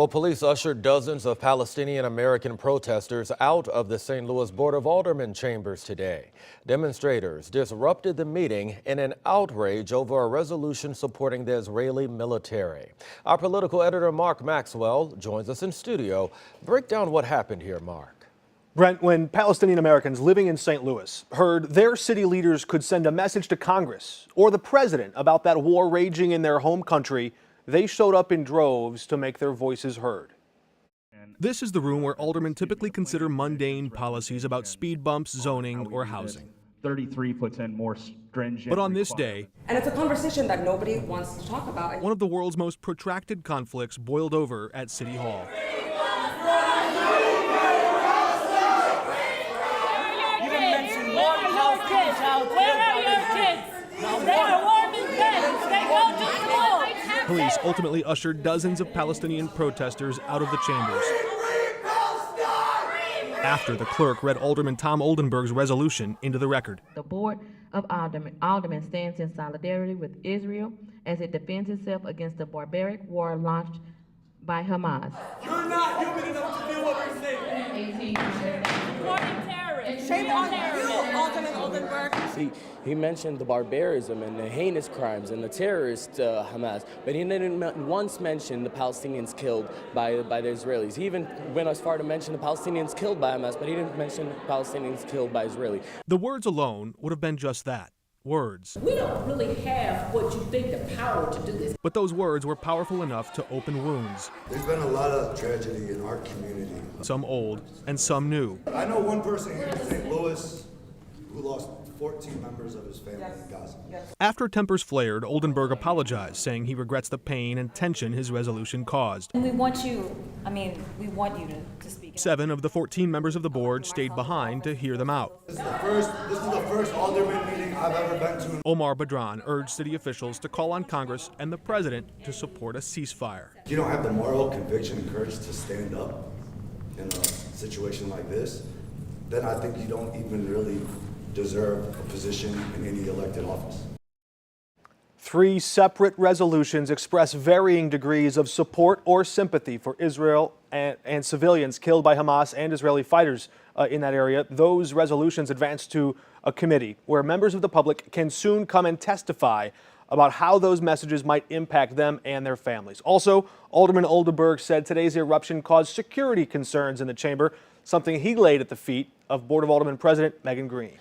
Well, police ushered dozens of Palestinian-American protesters out of the St. Louis Board of Aldermen chambers today. Demonstrators disrupted the meeting in an outrage over a resolution supporting the Israeli military. Our political editor, Mark Maxwell, joins us in studio. Break down what happened here, Mark. Brent, when Palestinian Americans living in St. Louis heard their city leaders could send a message to Congress or the president about that war raging in their home country, they showed up in droves to make their voices heard. This is the room where aldermen typically consider mundane policies about speed bumps, zoning, or housing. 33 puts in more stringent. But on this day, and it's a conversation that nobody wants to talk about. One of the world's most protracted conflicts boiled over at City Hall. Police ultimately ushered dozens of Palestinian protesters out of the chambers. After the clerk read Alderman Tom Oldenburg's resolution into the record. The Board of Aldermen stands in solidarity with Israel as it defends itself against the barbaric war launched by Hamas. You're not human enough to do what we're saying. Shame on you, Alderman Oldenburg. He mentioned the barbarism and the heinous crimes and the terrorist Hamas, but he didn't once mention the Palestinians killed by the Israelis. He even went as far to mention the Palestinians killed by Hamas, but he didn't mention the Palestinians killed by Israeli. The words alone would have been just that. Words. We don't really have what you think the power to do this. But those words were powerful enough to open wounds. There's been a lot of tragedy in our community. Some old and some new. I know one person here in St. Louis who lost 14 members of his family in Gaza. After tempers flared, Oldenburg apologized, saying he regrets the pain and tension his resolution caused. And we want you to speak. 7 of the 14 members of the board stayed behind to hear them out. This is the first alderman meeting I've ever been to. Omar Badran urged city officials to call on Congress and the president to support a ceasefire. If you don't have the moral conviction and courage to stand up in a situation like this, then I think you don't even really deserve a position in any elected office. 3 separate resolutions express varying degrees of support or sympathy for Israel and civilians killed by Hamas and Israeli fighters in that area. Those resolutions advanced to a committee where members of the public can soon come and testify about how those messages might impact them and their families. Also, Alderman Oldenburg said today's eruption caused security concerns in the chamber, something he laid at the feet of Board of Aldermen President Megan Green.